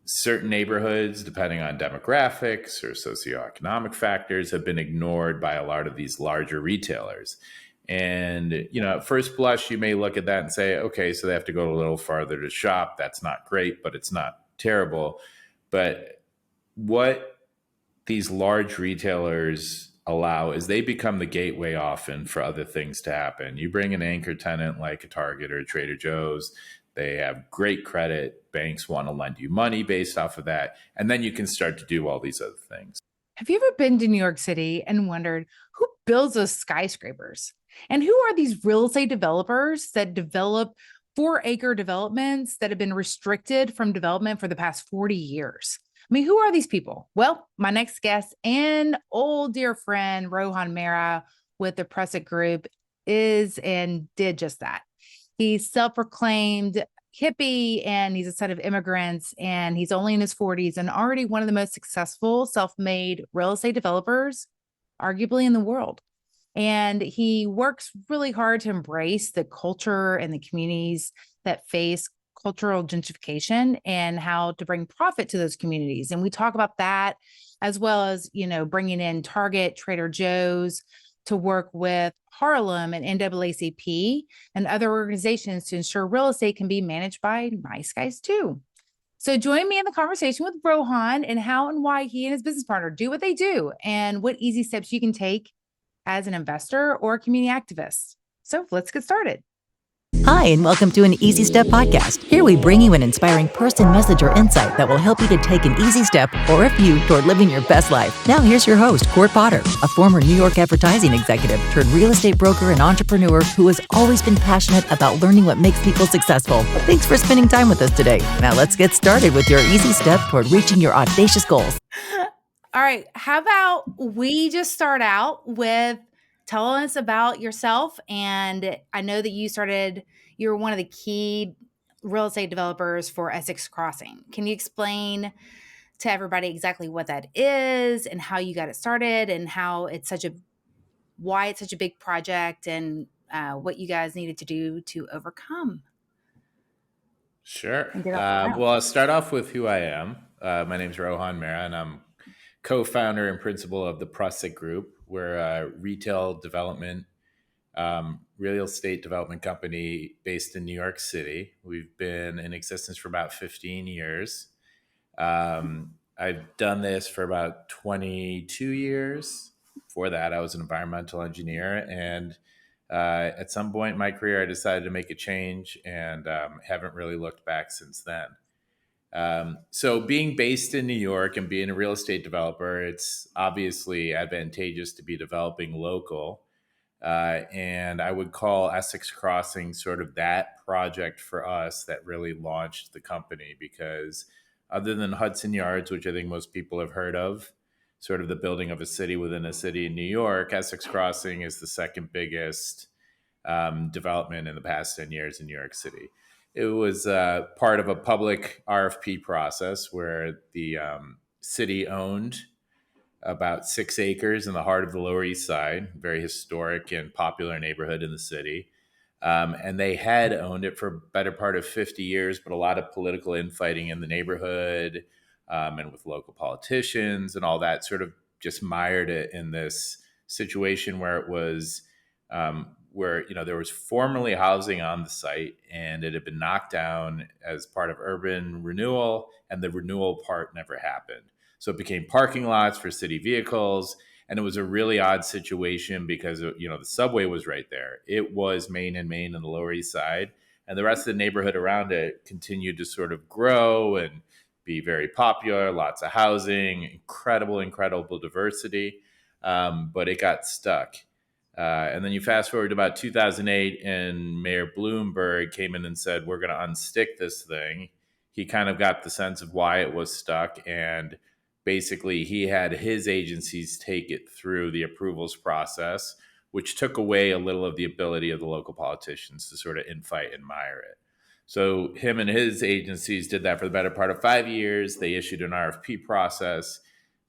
certain neighborhoods, depending on demographics or socioeconomic factors, have been ignored by a lot of these larger retailers. And, at first blush, you may look at that and say, okay, so they have to go a little farther to shop. That's not great, but it's not terrible. But what these large retailers allow is they become the gateway often for other things to happen. You bring an anchor tenant like a Target or a Trader Joe's, they have great credit. Banks want to lend you money based off of that. And then you can start to do all these other things. Have you ever been to New York City and wondered who builds those skyscrapers? And who are these real estate developers that develop 4-acre developments that have been restricted from development for the past 40 years? I mean, who are these people? Well, my next guest and old dear friend, Rohan Mehra with the Prusik Group, is and did just that. He's self-proclaimed hippie and he's a son of immigrants and he's only in his 40s and already one of the most successful self-made real estate developers, arguably in the world. And he works really hard to embrace the culture and the communities that face cultural gentrification and how to bring profit to those communities. And we talk about that as well as, bringing in Target, Trader Joe's to work with Harlem and NAACP and other organizations to ensure real estate can be managed by nice guys too. So join me in the conversation with Rohan and how and why he and his business partner do what they do and what easy steps you can take as an investor or a community activist. So let's get started. Hi, and welcome to an Easy Step podcast. Here we bring you an inspiring person, message, or insight that will help you to take an easy step or a few toward living your best life. Now here's your host, Court Potter, a former New York advertising executive turned real estate broker and entrepreneur who has always been passionate about learning what makes people successful. Thanks for spending time with us today. Now let's get started with your easy step toward reaching your audacious goals. All right, how about we just start out with telling us about yourself. And I know that you're one of the key real estate developers for Essex Crossing. Can you explain to everybody exactly what that is and how you got it started and why it's such a big project and what you guys needed to do to overcome? Sure. Well, I'll start off with who I am. My name is Rohan Mehra, and I'm co-founder and principal of the Prusik Group. We're a retail development, real estate development company based in New York City. We've been in existence for about 15 years. I've done this for about 22 years. Before that, I was an environmental engineer. And at some point in my career, I decided to make a change and haven't really looked back since then. So being based in New York and being a real estate developer, it's obviously advantageous to be developing local. And I would call Essex Crossing sort of that project for us that really launched the company, because other than Hudson Yards, which I think most people have heard of, sort of the building of a city within a city in New York, Essex Crossing is the second biggest development in the past 10 years in New York City. It was part of a public RFP process where the city owned about 6 acres in the heart of the Lower East Side, very historic and popular neighborhood in the city. And they had owned it for a better part of 50 years, but a lot of political infighting in the neighborhood and with local politicians and all that sort of just mired it in this situation where it was where there was formerly housing on the site and it had been knocked down as part of urban renewal, and the renewal part never happened. So it became parking lots for city vehicles, and it was a really odd situation because the subway was right there. It was Main and Main on the Lower East Side, and the rest of the neighborhood around it continued to sort of grow and be very popular. Lots of housing, incredible diversity, but it got stuck. And then you fast forward to about 2008, and Mayor Bloomberg came in and said, we're going to unstick this thing. He kind of got the sense of why it was stuck, and basically he had his agencies take it through the approvals process, which took away a little of the ability of the local politicians to sort of infight and mire it. So him and his agencies did that for the better part of 5 years. They issued an RFP process.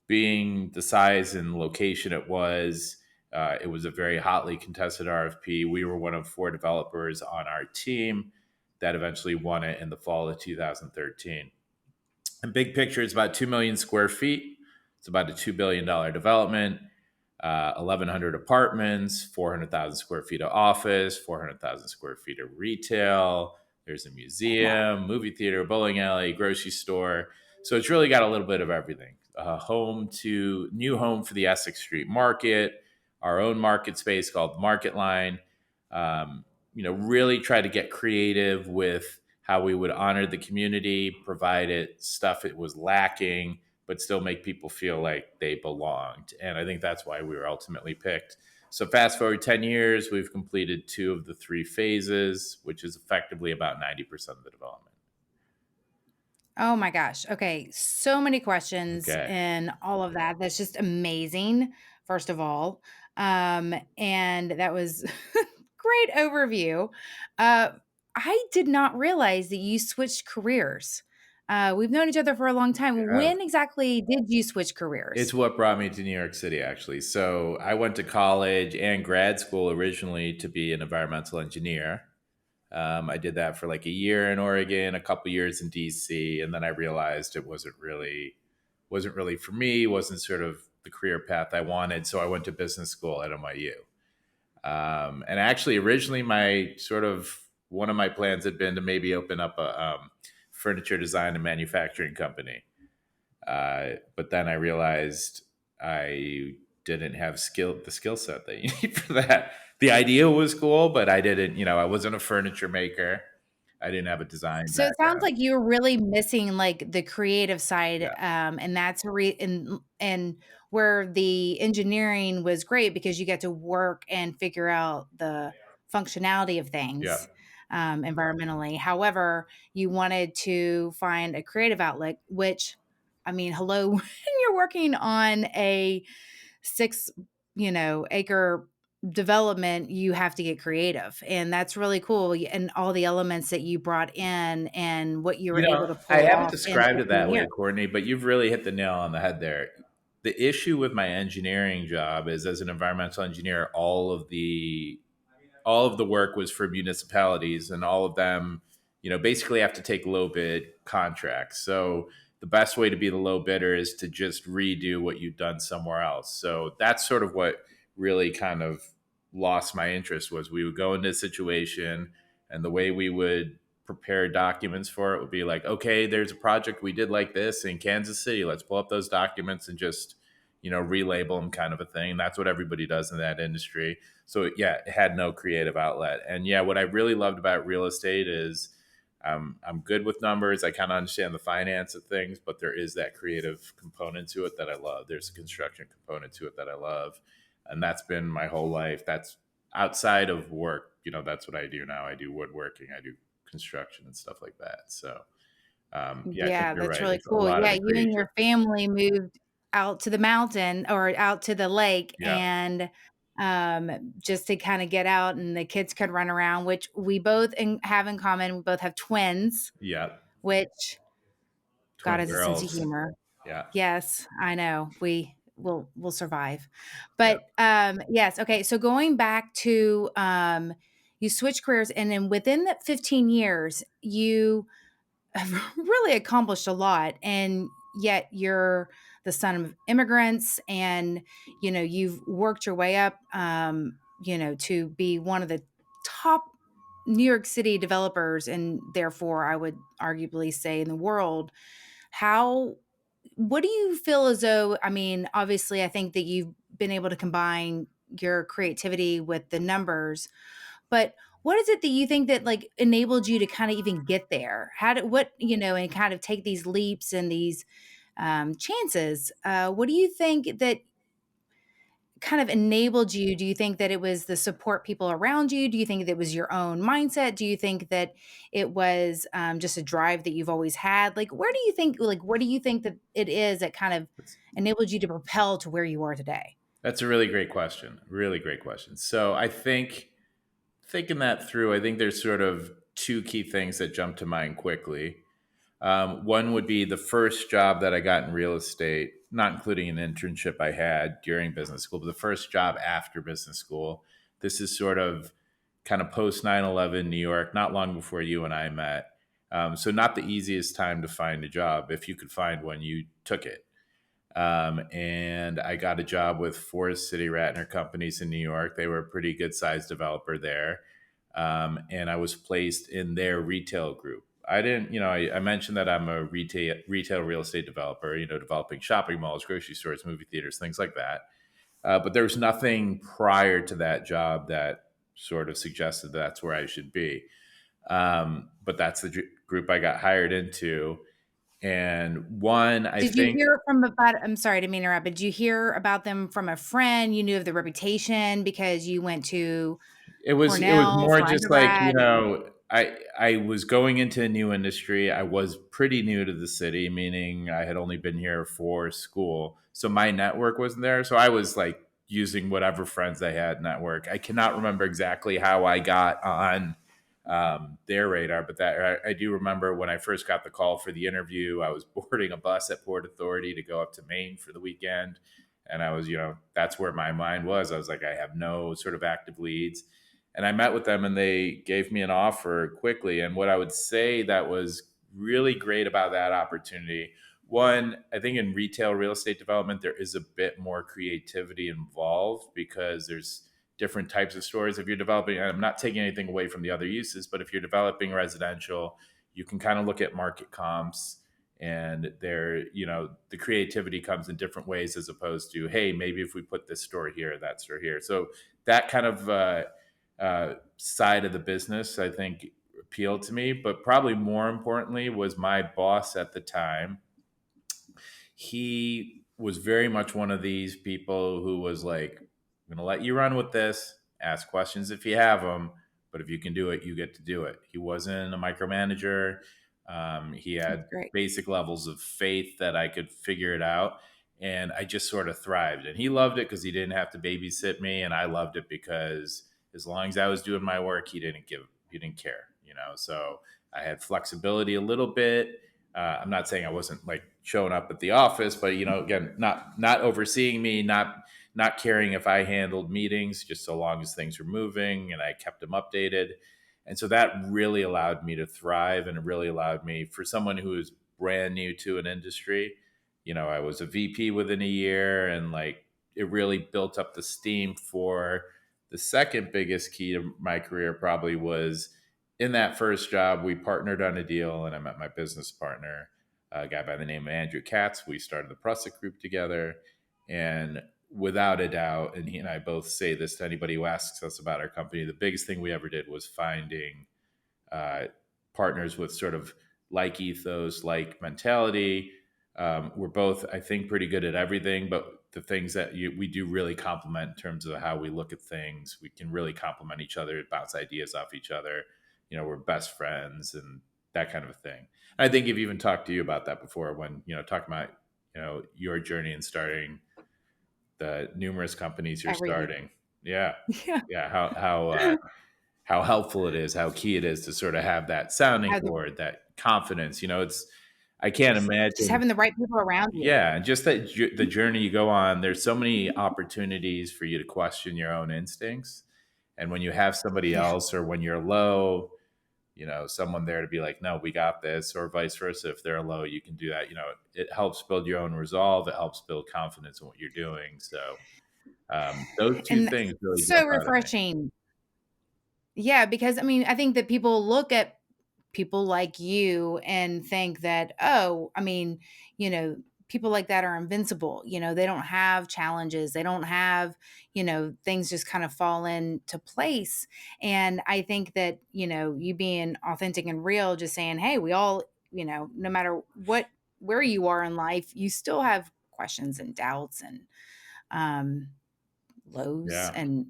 Being the size and location it was a very hotly contested RFP. We were one of 4 developers on our team that eventually won it in the fall of 2013. And big picture, it's about 2 million square feet. It's about a $2 billion development, 1,100 apartments, 400,000 square feet of office, 400,000 square feet of retail. There's a Wow. museum, movie theater, bowling alley, grocery store. So it's really got a little bit of everything. New home for the Essex Street Market, our own market space called Market Line. Really try to get creative with how we would honor the community, provide it stuff it was lacking, but still make people feel like they belonged. And I think that's why we were ultimately picked. So fast forward 10 years, we've completed 2 of the 3 phases, which is effectively about 90% of the development. Oh my gosh. Okay. So many questions Okay. and all of that. That's just amazing, first of all. And that was great overview. Uh, I did not realize that you switched careers. We've known each other for a long time. Yeah. When exactly did you switch It's careers? what brought me to New York City, actually. So I went to college and grad school originally to be an environmental engineer. I did that for like a year in Oregon, a couple years in DC, and then I realized it wasn't really for me. Wasn't sort of the career path I wanted. So I went to business school at NYU. And actually, originally, my sort of one of my plans had been to maybe open up a furniture design and manufacturing company. But then I realized I didn't have the skill set that you need for that. The idea was cool, but I didn't. I wasn't a furniture maker. I didn't have a design So it sounds background. like you're really missing like the creative side, Yeah, and that's and where the engineering was great because you get to work and figure out the functionality of yeah. things environmentally. However, you wanted to find a creative outlet, which, I mean, hello, when you're working on a 6 acre development, you have to get creative, and that's really cool, and all the elements that you brought in and what you were able to I pull haven't off in described it 15 that way, years. Courtney, but you've really hit the nail on the head there. The issue with my engineering job is, as an environmental engineer, all of the work was for municipalities, and all of them, basically have to take low bid contracts. So the best way to be the low bidder is to just redo what you've done somewhere else. So that's sort of what really kind of lost my interest. Was we would go into a situation, and the way we would prepare documents for it would be like, okay, there's a project we did like this in Kansas City. Let's pull up those documents and just, relabel them, kind of a thing. That's what everybody does in that industry. So yeah, it had no creative outlet. And yeah, what I really loved about real estate is, I'm good with numbers. I kind of understand the finance of things, but there is that creative component to it that I love. There's a construction component to it that I love, and that's been my whole life. That's outside of work. That's what I do now. I do woodworking. I do construction and stuff like that. So yeah, I think Yeah, you're that's right. really It's a cool. lot of Yeah, the you and creative. your family moved out to the mountain or out to the lake, Yeah, and just to kind of get out and the kids could run around, which we both have in common. We both have twins, yeah. which God Twin has a sense of girls. humor. Yeah, Yes, I know. We'll survive. yeah. But yes, okay. So going back to you switch careers, and then within that 15 years, you have really accomplished a lot, and yet you're the son of immigrants, and you've worked your way up to be one of the top New York City developers, and therefore I would arguably say in the world. How What do you feel as though, I mean, obviously I think that you've been able to combine your creativity with the numbers, but what is it that you think that like enabled you to kind of even get there? How did what, and kind of take these leaps and these chances? What do you think that kind of enabled you? Do you think that it was the support people around you? Do you think that it was your own mindset? Do you think that it was just a drive that you've always had? Like, where do you think, like, what do you think that it is that kind of That's, enabled you to propel to where you are today? that's a really great question. Really great question. So I think, thinking that through, I think there's sort of two key things that jump to mind quickly. One would be the first job that I got in real estate, not including an internship I had during business school, but the first job after business school. This is sort of kind of post 9/11 New York, not long before you and I met. So not the easiest time to find a job. If you could find one, you took it. And I got a job with Forest City Ratner Companies in New York. They were a pretty good sized developer there. And I was placed in their retail group. I didn't, I mentioned that I'm a retail real estate developer, developing shopping malls, grocery stores, movie theaters, things like that. But there was nothing prior to that job that sort of suggested that's where I should be. But that's the group I got hired into. And one, I Did you think hear from about I'm sorry to interrupt, but did you hear about them from a friend? You knew of the reputation because you went to it was Cornell more for just like, undergrad? I was going into a new industry. I was pretty new to the city, meaning I had only been here for school. So my network wasn't there. So I was like using whatever friends I had network. I cannot remember exactly how I got on their radar, but that I do remember when I first got the call for the interview. I was boarding a bus at Port Authority to go up to Maine for the weekend. And I was, that's where my mind was. I was like, I have no sort of active leads. And I met with them and they gave me an offer quickly. And what I would say that was really great about that opportunity, one, I think in retail real estate development, there is a bit more creativity involved because there's different types of stores. If you're developing, and I'm not taking anything away from the other uses, but if you're developing residential, you can kind of look at market comps and there, the creativity comes in different ways as opposed to, hey, maybe if we put this store here, that store here. So that kind of side of the business, I think, appealed to me. But probably more importantly was my boss at the time. He was very much one of these people who was like, I'm going to let you run with this, ask questions if you have them, but if you can do it, you get to do it. He wasn't a micromanager. He That's had great. basic levels of faith that I could figure it out. And I just sort of thrived. And he loved it because he didn't have to babysit me. And I loved it because as long as I was doing my work, he didn't care, So I had flexibility a little bit. I'm not saying I wasn't like showing up at the office, but again, not overseeing me, not caring if I handled meetings, just so long as things were moving and I kept them updated. And so that really allowed me to thrive, and it really allowed me, for someone who is brand new to an industry, I was a VP within a year, and like it really built up the steam for the second biggest key to my career probably was in that first job. We partnered on a deal, and I met my business partner, a guy by the name of Andrew Katz. We started the Prusik Group together, and without a doubt, and he and I both say this to anybody who asks us about our company, the biggest thing we ever did was finding uh, partners with sort of like ethos, like mentality. We're both, I think, pretty good at everything, but the things that we do really complement in terms of how we look at things. We can really complement each other, bounce ideas off each other. We're best friends and that kind of a thing. I think I've even talked to you about that before when, talking about, your journey in starting the numerous companies you're Everything. starting. Yeah. Yeah. Yeah. How helpful it is, how key it is to sort of have that sounding Have the board, that confidence. I can't just imagine. having the right people around you. Yeah, and just that the journey you go on, there's so many opportunities for you to question your own instincts. And when you have somebody Yeah. else, or when you're low, someone there to be like, no, we got this, or vice versa. If they're low, you can do that. It helps build your own resolve. It helps build confidence in what you're doing. So those two And things really so jump out at me. refreshing. Yeah, because I mean, I think that people look at people like you and think that, oh, I mean, people like that are invincible. They don't have challenges. They don't have, things just kind of fall into place. And I think that, you being authentic and real, just saying, hey, we all, no matter where you are in life, you still have questions and doubts and um, lows. Yeah. And,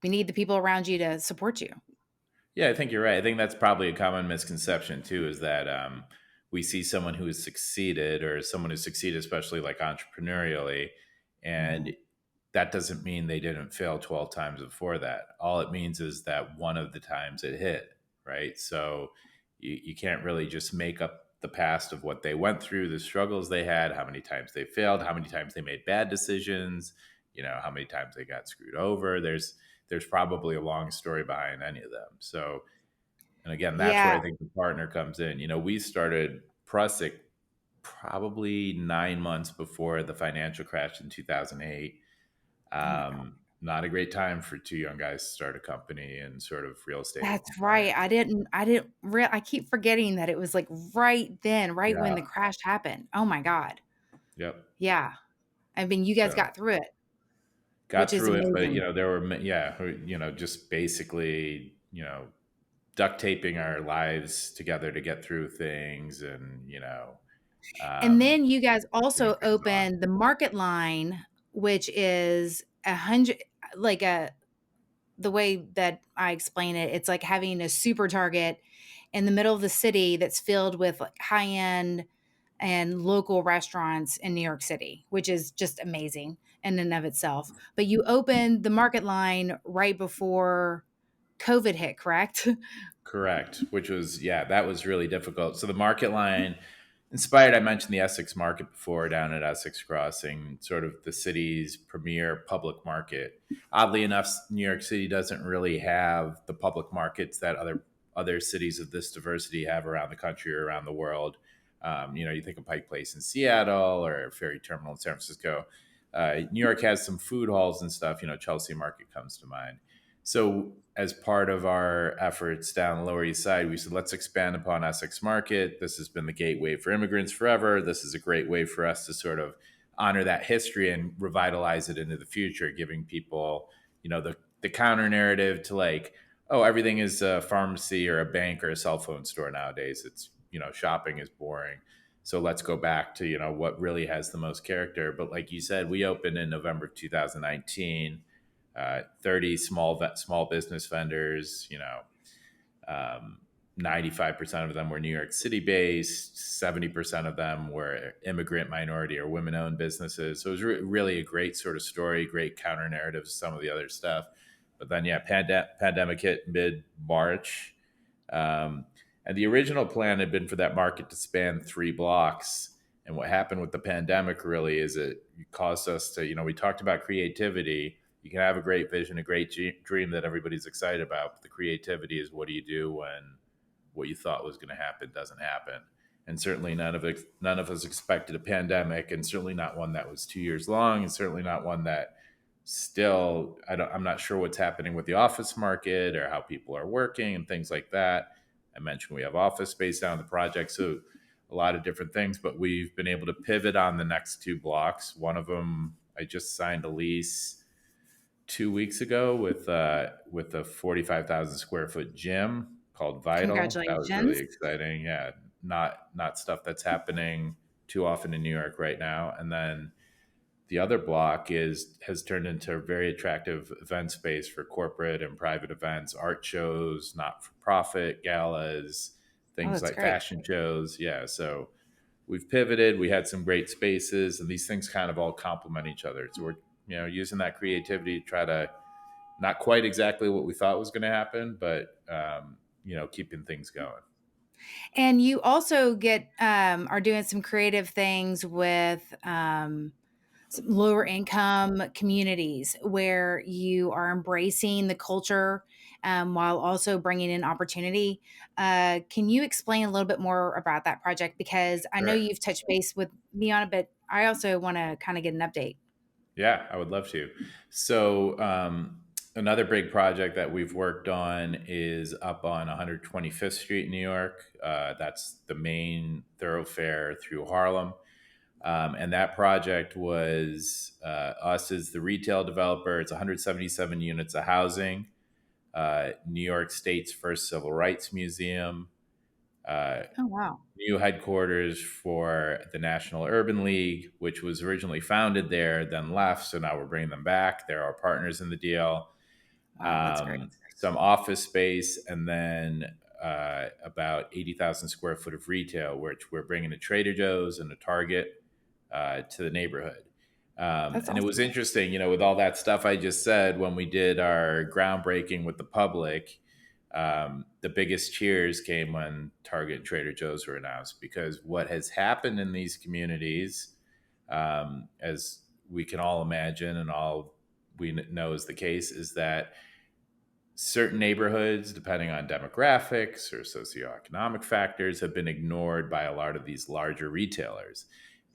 we need the people around you to support you. Yeah, I think you're right. I think that's probably a common misconception too, is that we see someone who has succeeded, or someone who's succeeded, especially like entrepreneurially, and Mhm. that doesn't mean they didn't fail 12 times before that. All it means is that one of the times it hit, right? So you can't really just make up the past of what they went through, the struggles they had, how many times they failed, how many times they made bad decisions, how many times they got screwed over. There's probably a long story behind any of them. So And again, that's where Yeah. I think the partner comes in. We started Prusik probably 9 months before the financial crash in 2008. Oh my God. Not a great time for two young guys to start a company in sort of real estate That's right. finance. I keep forgetting that it was like right then, right when the Yeah. crash happened. Oh my God. Yep. Yeah. I mean, you guys So got through it, got which is through it, but amazing. there were just basically duct taping our lives together to get through things, and And um, then you guys getting also things on. opened the Market Line, which is 100, like the way that I explain it, it's like having a super Target in the middle of the city that's filled with like high end and local restaurants in New York City, which is just amazing in and of itself. But you opened the Market Line right before COVID hit, correct? Correct, which was, yeah, that was really difficult. So the market line inspired, I mentioned the Essex market before down at Essex Crossing, sort of the city's premier public market. Oddly enough, New York City doesn't really have the public markets that other cities of this diversity have around the country or around the world. You think of Pike Place in Seattle or Ferry Terminal in San Francisco. New York has some food halls and stuff. Chelsea Market comes to mind. So, as part of our efforts down the Lower East Side, we said, let's expand upon Essex Market. This has been the gateway for immigrants forever. This is a great way for us to sort of honor that history and revitalize it into the future, giving people, the counter narrative to like, oh, everything is a pharmacy or a bank or a cell phone store nowadays. It's, shopping is boring. So let's go back to, what really has the most character. But like you said, we opened in November of 2019. 30 small business vendors. 95% of them were New York City based. 70% of them were immigrant, minority, or women owned businesses. So it was really a great sort of story, great counter narrative to some of the other stuff. But then, yeah, pandemic hit mid March. And the original plan had been for that market to span 3 blocks. And what happened with the pandemic really is it caused us to, we talked about creativity. You can have a great vision, a great dream that everybody's excited about. But the creativity is, what do you do when what you thought was going to happen doesn't happen? And certainly none of us expected a pandemic, and certainly not one that was 2 years long, and certainly not one that still, I'm not sure what's happening with the office market or how people are working and things like that. I mentioned we have office space down the project, so a lot of different things, but we've been able to pivot on the next 2 blocks. One of them, I just signed a lease 2 weeks ago with a 45,000 square foot gym called Vital. That was really Congratulations. exciting. Yeah, not stuff that's happening too often in New York right now. And then the other block has turned into a very attractive event space for corporate and private events, art shows, not for profit galas, Oh, things that's like great. fashion shows. Yeah, so we've pivoted. We had some great spaces, and these things kind of all complement each other. So we're using that creativity to try to, not quite exactly what we thought was going to happen, but keeping things going. And you also are doing some creative things with some lower income communities where you are embracing the culture while also bringing in opportunity. Can you explain a little bit more about that project? Because I know Sure. you've touched base with me on it, but I also want to kind of get an update. Yeah, I would love to. So, another big project that we've worked on is up on 125th Street in New York. That's the main thoroughfare through Harlem. And that project was us as the retail developer. It's 177 units of housing, New York State's first civil rights museum, uh, Oh, wow. new headquarters for the National Urban League, which was originally founded there, then left. So now we're bringing them back. They're our partners in the deal. Wow, that's great. Some office space, and then about 80,000 square foot of retail, which we're bringing a Trader Joe's and a Target to the neighborhood. That's And it was awesome. interesting, with all that stuff I just said, when we did our groundbreaking with the public, the biggest cheers came when Target and Trader Joe's were announced, because what has happened in these communities, as we can all imagine and all we know is the case, is that certain neighborhoods, depending on demographics or socioeconomic factors, have been ignored by a lot of these larger retailers.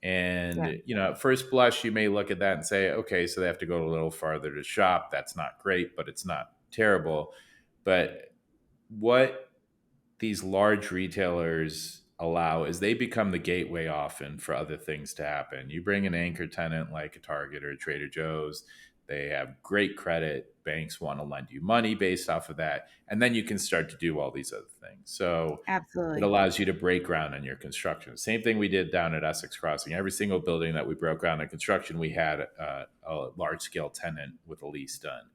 Yeah. And, at first blush, you may look at that and say, okay, so they have to go a little farther to shop. That's not great, but it's not terrible. But what these large retailers allow is they become the gateway often for other things to happen. You bring an anchor tenant like a Target or a Trader Joe's, they have great credit. Banks want to lend you money based off of that. And then you can start to do all these other things. So it Absolutely. allows you to break ground on your construction. Same thing we did down at Essex Crossing. Every single building that we broke ground on construction, we had a large scale tenant with a lease done.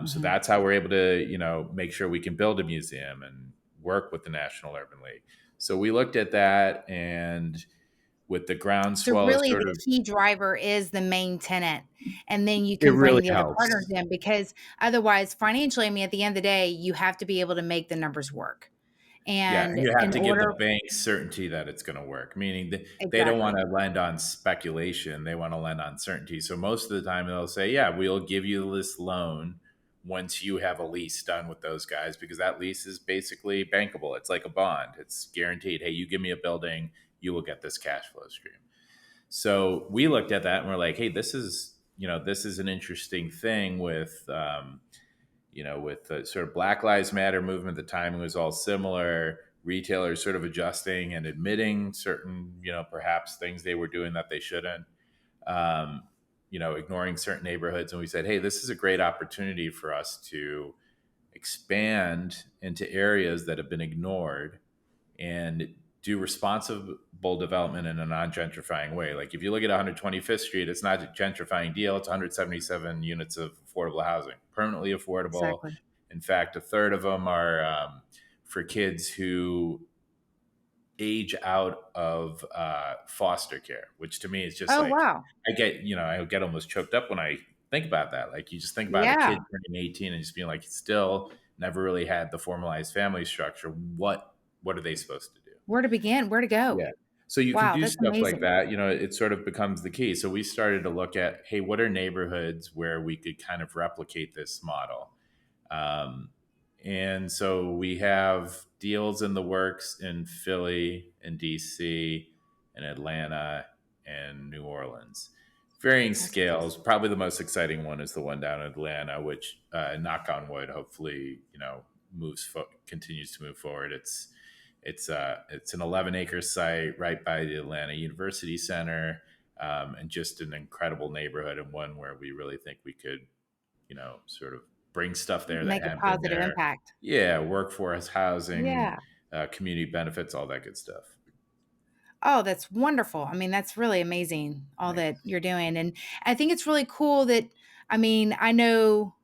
So Mhm. that's how we're able to, make sure we can build a museum and work with the National Urban League. So we looked at that, and with the So groundswell really sort the of, key driver is the main tenant, and then you it can really bring the other partners helps. in because otherwise financially, I mean, at the end of the day, you have to be able to make the numbers work. Yeah, and And you have in to give the order bank certainty that it's going to work, meaning that they don't want exactly. to lend on speculation. They want to lend on certainty. So most of the time they'll say, yeah, we'll give you this loan once you have a lease done with those guys, because that lease is basically bankable. It's like a bond. It's guaranteed. Hey, you give me a building, you will get this cash flow stream. So we looked at that and we're like, hey, this is an interesting thing with, with the sort of Black Lives Matter movement. The timing was all similar. Retailers sort of adjusting and admitting certain, perhaps things they were doing that they shouldn't. Um, ignoring certain neighborhoods. And we said, hey, this is a great opportunity for us to expand into areas that have been ignored and do responsible development in a non-gentrifying way. Like if you look at 125th Street, it's not a gentrifying deal. It's 177 units of affordable housing, permanently affordable. Exactly. In fact, a third of them are for kids who age out of foster care, which to me is just Oh, like, wow. I get almost choked up when I think about that. Like you just think about a kid Yeah. turning 18 and just being like, still never really had the formalized family structure. What are they supposed to do? Where to begin? Where to go? Yeah. So you can Wow, do that's stuff like amazing. that. It sort of becomes the key. So we started to look at, hey, what are neighborhoods where we could kind of replicate this model? Um, and so we have deals in the works in Philly, and DC, and Atlanta, and New Orleans. Varying That's awesome. scales. Probably the most exciting one is the one down in Atlanta, which, knock on wood, hopefully, continues to move forward. It's an 11-acre site right by the Atlanta University Center, and just an incredible neighborhood, and one where we really think we could, sort of bring stuff there that Make a hadn't been positive there. impact. Yeah, workforce housing, Yeah. community benefits, all that good stuff. Oh, that's wonderful. I mean, that's really amazing all Thanks. that you're doing. And I think it's really cool that I mean, I know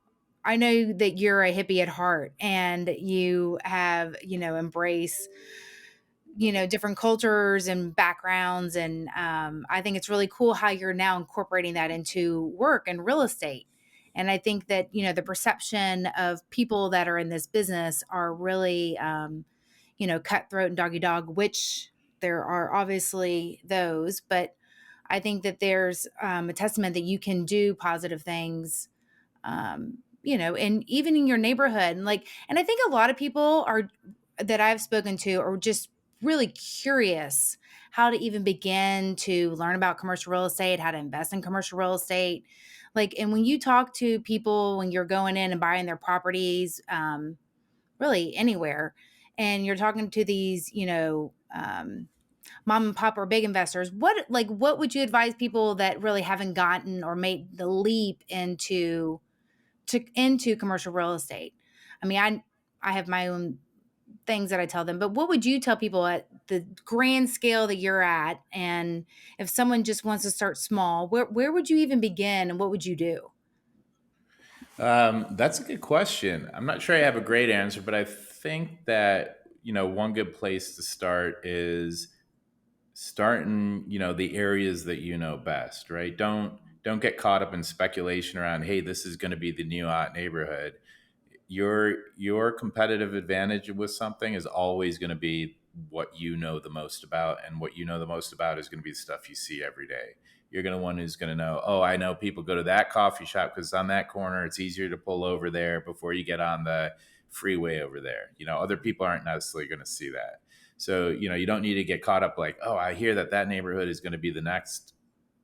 that you're a hippie at heart and you have, embrace, different cultures and backgrounds. And I think it's really cool how you're now incorporating that into work and real estate. And I think that, the perception of people that are in this business are really, cutthroat and doggy dog, which there are obviously those, but I think that there's a testament that you can do positive things, and even in your neighborhood. And I think a lot of people are that I've spoken to are just really curious how to even begin to learn about commercial real estate, how to invest in commercial real estate. And when you talk to people when you're going in and buying their properties, really anywhere, and you're talking to these, mom and pop or big investors, what would you advise people that really haven't gotten or made the leap into commercial real estate? I mean, I have my own things that I tell them, but what would you tell people at the grand scale that you're at? And if someone just wants to start small, where would you even begin and what would you do? That's a good question. I'm not sure I have a great answer, but I think that, one good place to start is starting, the areas that you know best, right? Don't get caught up in speculation around, hey, this is going to be the new hot neighborhood. Your competitive advantage with something is always going to be what you know the most about, and what you know the most about is going to be the stuff you see every day. you're going to one who's going to know, oh, I know people go to that coffee shop because it's on that corner. It's easier to pull over there before you get on the freeway over there. Other people aren't necessarily going to see that. So, you don't need to get caught up like, oh, I hear that neighborhood is going to be the next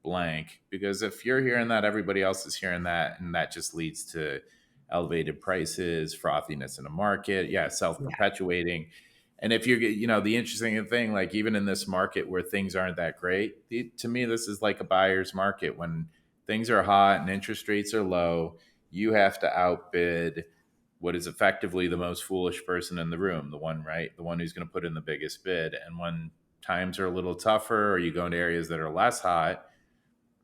blank, because if you're hearing that, everybody else is hearing that, and that just leads to elevated prices, frothiness in the market, Yeah. self-perpetuating. And if you're, the interesting thing, like even in this market where things aren't that great, to me this is like a buyer's market. When things are hot and interest rates are low, you have to outbid what is effectively the most foolish person in the room, the one who's going to put in the biggest bid. And when times are a little tougher, or you go into areas that are less hot,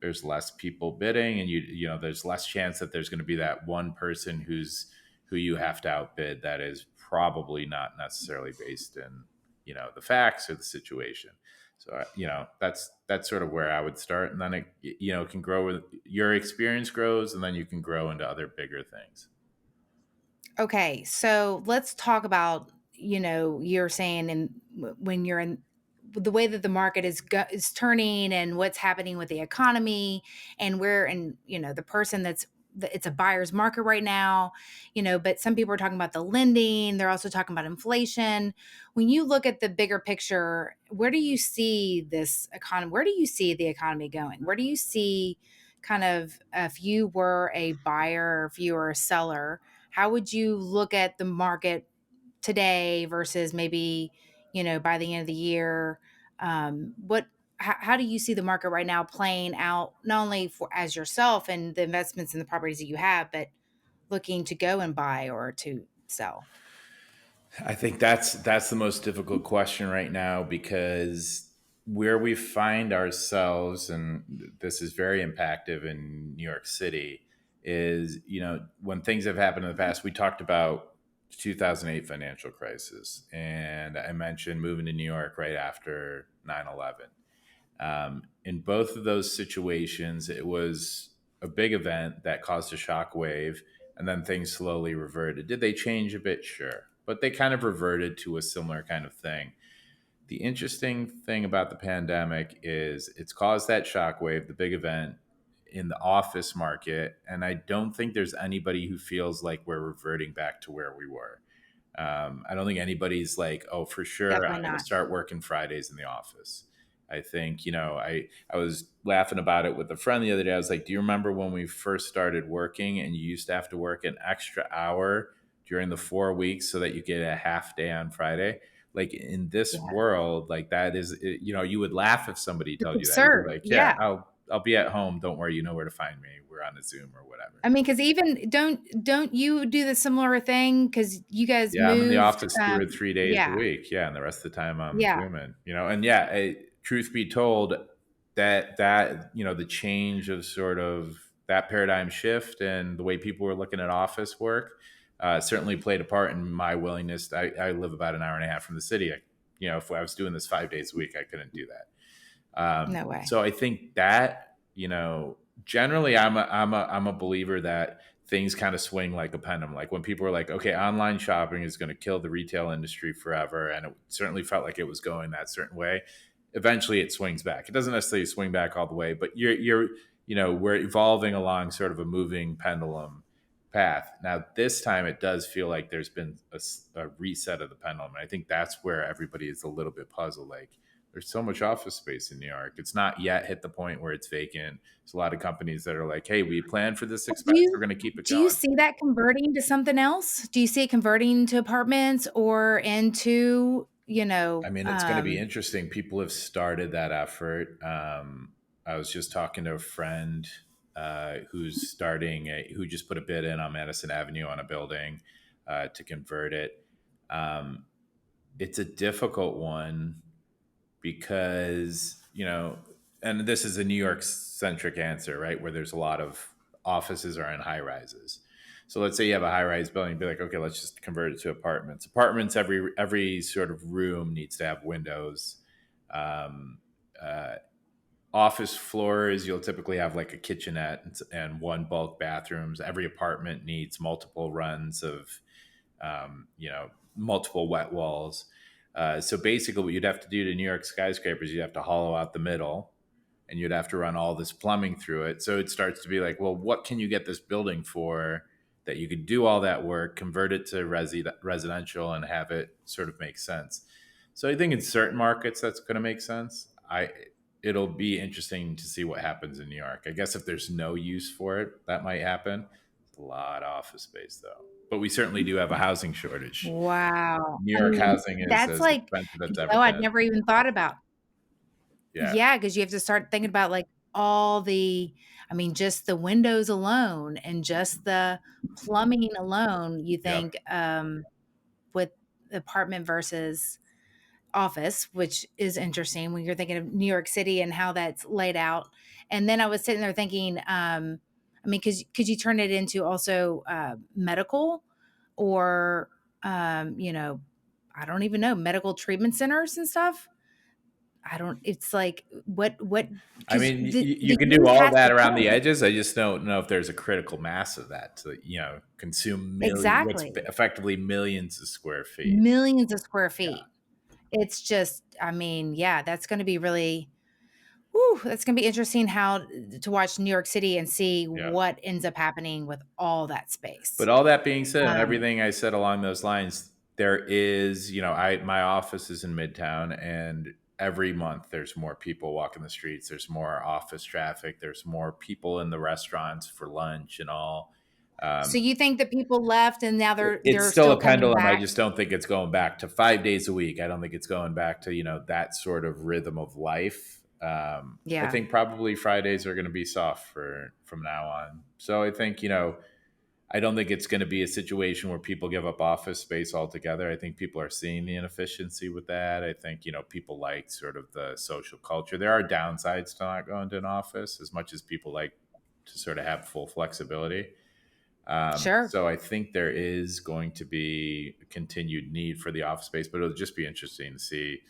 there's less people bidding, and there's less chance that there's going to be that one person who you have to outbid that is probably not necessarily based in the facts or the situation. So that's sort of where I would start, and then it can grow with your experience grows, and then you can grow into other bigger things. Okay, so let's talk about, you're saying, and when you're in the way that the market is turning and what's happening with the economy, and the person it's a buyer's market right now, but some people are talking about the lending, they're also talking about inflation. When you look at the bigger picture, where do you see this economy? Where do you see the economy going? Where do you see kind of, if you were a buyer, or if you were a seller, how would you look at the market today versus maybe, by the end of the year? How do you see the market right now playing out, not only for as yourself and the investments in the properties that you have, but looking to go and buy or to sell? I think that's the most difficult question right now, because where we find ourselves, and this is very impactful in New York City, is when things have happened in the past. We talked about the 2008 financial crisis, and I mentioned moving to New York right after 9/11. In both of those situations, it was a big event that caused a shock wave, and then things slowly reverted. Did they change a bit? Sure. But they kind of reverted to a similar kind of thing. The interesting thing about the pandemic is it's caused that shock wave, the big event in the office market. And I don't think there's anybody who feels like we're reverting back to where we were. I don't think anybody's like, oh, for sure, Definitely I'm going to not. start working Fridays in the office. I think, I was laughing about it with a friend the other day. I was like, do you remember when we first started working and you used to have to work an extra hour during the 4 weeks so that you get a half day on Friday? Like in this Yeah. world, like that is, you would laugh if somebody It's told you that. You'd be absurd. like, yeah, Yeah. I'll be at home. Don't worry. You know where to find me. We're on a Zoom or whatever. I mean, because even don't you do the similar thing? Because you guys Yeah, I'm in the moved. office 2 or 3 days a Yeah. week. Yeah, and the rest of the time I'm Yeah. Zooming. And yeah, truth be told, that the change of sort of that paradigm shift and the way people were looking at office work certainly played a part in my willingness. I live about an hour and a half from the city. If I was doing this 5 days a week, I couldn't do that. No way. So I think that, generally I'm a believer that things kind of swing like a pendulum. Like when people are like, okay, online shopping is going to kill the retail industry forever. And it certainly felt like it was going that certain way. Eventually it swings back. It doesn't necessarily swing back all the way, but we're evolving along sort of a moving pendulum path. Now, this time it does feel like there's been a reset of the pendulum. And I think that's where everybody is a little bit puzzled. Like, there's so much office space in New York. It's not yet hit the point where it's vacant. There's a lot of companies that are like, hey, we planned for this Do expense. We're you going to keep it do you going. see that converting to something else? Do you see it converting to apartments or into, I mean, it's going to be interesting. People have started that effort. I was just talking to a friend who just put a bid in on Madison Avenue on a building to convert it. It's a difficult one because, and this is a New York centric answer, right? Where there's a lot of offices are in high rises. So let's say you have a high rise building, be like, okay, let's just convert it to apartments. Apartments, every sort of room needs to have windows. Um, uh, Office floors, you'll typically have like a kitchenette and one bulk bathrooms. Every apartment needs multiple runs of, multiple wet walls. So basically, what you'd have to do to New York skyscrapers, you'd have to hollow out the middle, and you'd have to run all this plumbing through it. So it starts to be like, well, what can you get this building for that you could do all that work, convert it to residential, and have it sort of make sense? So I think in certain markets that's going to make sense. It'll be interesting to see what happens in New York. I guess if there's no use for it, that might happen. It's a lot of office space though, but we certainly do have a housing shortage. Wow. New I York mean, housing is that's as like, expensive as it's ever I'd been. never even thought about. Yeah. Yeah, because you have to start thinking about like all the, I mean, just the windows alone and just the plumbing alone, you Yep. think with apartment versus office, which is interesting when you're thinking of New York City and how that's laid out. And then I was sitting there thinking, I mean, could you turn it into also medical or, you know, I don't even know, medical treatment centers and stuff? I don't, it's like, what, I because mean, you the can do use all has to that around the come. edges. I just don't know if there's a critical mass of that to, consume what's Exactly. effectively millions of square feet. Millions of square Yeah. feet. It's just, I mean, yeah, that's going to be really, whew, that's going to be interesting how to watch New York City and see Yeah. what ends up happening with all that But space. all that being said, and Um, everything I said along those lines, there is, my office is in Midtown, and every month there's more people walking the streets. There's more office traffic. There's more people in the restaurants for lunch and all. so Um, you think that people left and now it's they're still still a coming pendulum. I back? just don't think it's going back to 5 days a week. I don't think it's going back to, that sort of rhythm of life. I Yeah, think probably Fridays are going to be soft from now on. So I think, I don't think it's going to be a situation where people give up office space altogether. I think people are seeing the inefficiency with that. I think, people like sort of the social culture. There are downsides to not going to an office as much as people like to sort of have full flexibility. sure. So I think there is going to be a continued need for the office space, but it'll just be interesting to see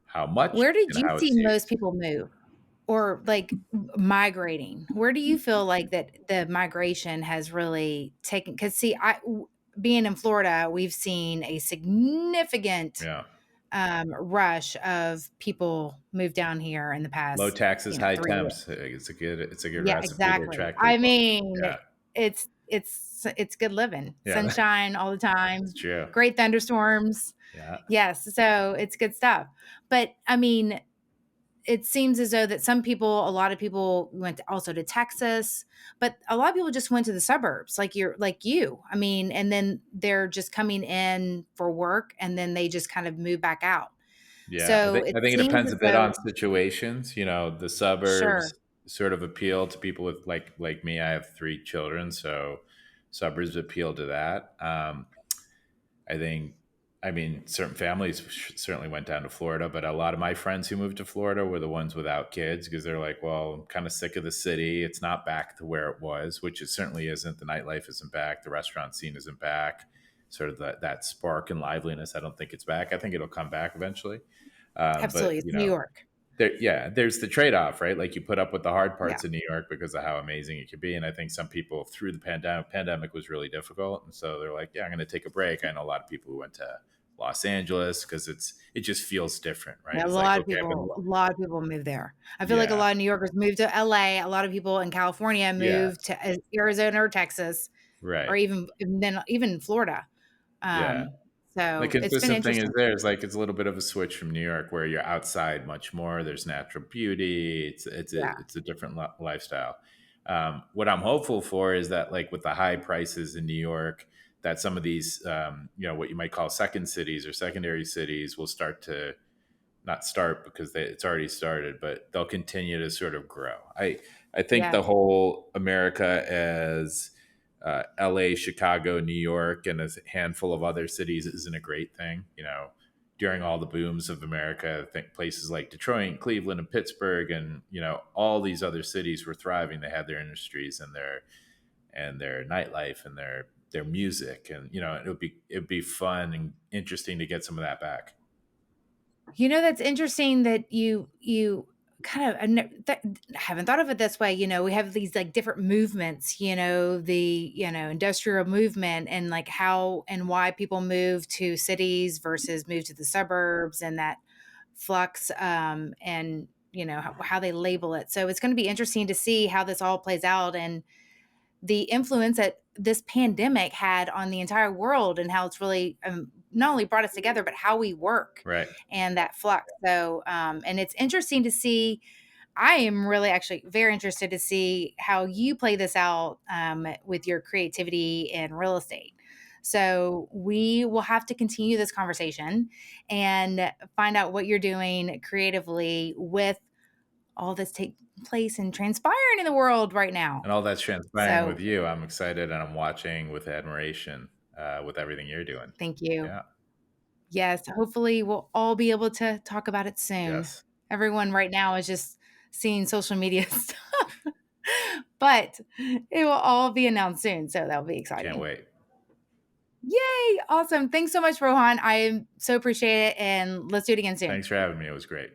how much Where did and you how see it's most used. people move or like migrating? Where do you feel like that the migration has really taken? Because see, being in Florida, we've seen a significant Yeah. rush of people move down here in the Low past, taxes, high 3 years. temps. It's a good Yeah, recipe to exactly. attract I people. mean, Yeah. it's good living. Yeah. Sunshine all the It's time, true. great thunderstorms. Yeah. Yes, so it's good stuff. But I mean, it seems as though that a lot of people went also to Texas, but a lot of people just went to the suburbs, like you. I mean, and then they're just coming in for work, and then they just kind of move back out. Yeah, I So think it I think it seems depends as a bit on though, situations. The sure, suburbs sort of appeal to people with like me. I have 3 children, so suburbs appeal to that. I think, I mean, certain families certainly went down to Florida, but a lot of my friends who moved to Florida were the ones without kids because they're like, well, I'm kind of sick of the city. It's not back to where it was, which it certainly isn't. The nightlife isn't back. The restaurant scene isn't back. Sort of that spark and liveliness. I don't think it's back. I think it'll come back eventually. But absolutely, it's New York. there's the trade-off, right? Like you put up with the hard Yeah, parts of New York because of how amazing it could be. And I think some people through the pandemic was really difficult. And so they're like, yeah, I'm going to take a break. I know a lot of people who went to Los Angeles because it just feels different, right? yeah, It's like, okay, I've been, a lot of people move there. I feel like a yeah, lot of New Yorkers move to LA. A lot of people in California move yes, to Arizona or Texas, or right. even Florida. Yeah. Um, The so it's been consistent thing is interesting. it's a little bit of a switch from New York where you're outside much more. There's natural beauty. Yeah, It's a different lifestyle. What I'm hopeful for is that like with the high prices in New York, that some of these what you might call second cities or secondary cities will start to not start because it's already started, but they'll continue to sort of grow. I think yeah. the whole America as LA, Chicago, New York, and a handful of other cities isn't a great thing. During all the booms of America, I think places like Detroit, Cleveland, and Pittsburgh, and all these other cities were thriving. They had their industries and their nightlife and their music, and it'd be fun and interesting to get some of that back. That's interesting that you kind of haven't thought of it this way. We have these like different movements. The industrial movement and like how and why people move to cities versus move to the suburbs and that flux. And how they label it. So it's going to be interesting to see how this all plays out and the influence that this pandemic had on the entire world and how it's really not only brought us together, but how we work Right. and that flux. So, and it's interesting to see. I am really actually very interested to see how you play this out with your creativity in real estate. So we will have to continue this conversation and find out what you're doing creatively with all this take place and transpiring in the world right now. And all that's transpiring So with you. I'm excited and I'm watching with admiration with everything you're doing. thank you. Yeah. Yes, hopefully we'll all be able to talk about it soon. Yes. Everyone right now is just seeing social media stuff, but it will all be announced soon. So that'll be exciting. Can't wait. Yay. Awesome. Thanks so much, Rohan. I so appreciate it. And let's do it again soon. Thanks for having me. It was great.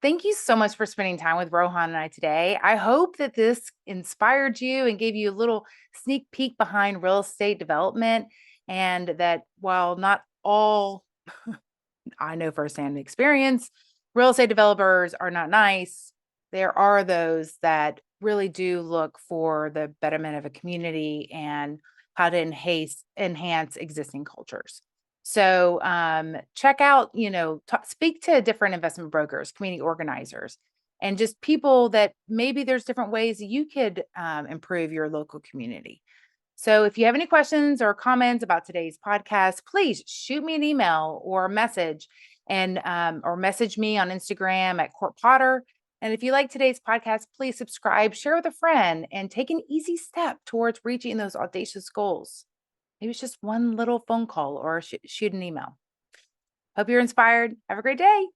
Thank you so much for spending time with Rohan and I today. I hope that this inspired you and gave you a little sneak peek behind real estate development, and that while not all I know firsthand experience, real estate developers are not nice, there are those that really do look for the betterment of a community and how to enhance existing cultures. So check out, speak to different investment brokers, community organizers, and just people that maybe there's different ways that you could improve your local community. So if you have any questions or comments about today's podcast, please shoot me an email or a message and or message me on Instagram at Court Potter. And if you like today's podcast, please subscribe, share with a friend, and take an easy step towards reaching those audacious goals. Maybe it's just one little phone call or shoot an email. Hope you're inspired. Have a great day.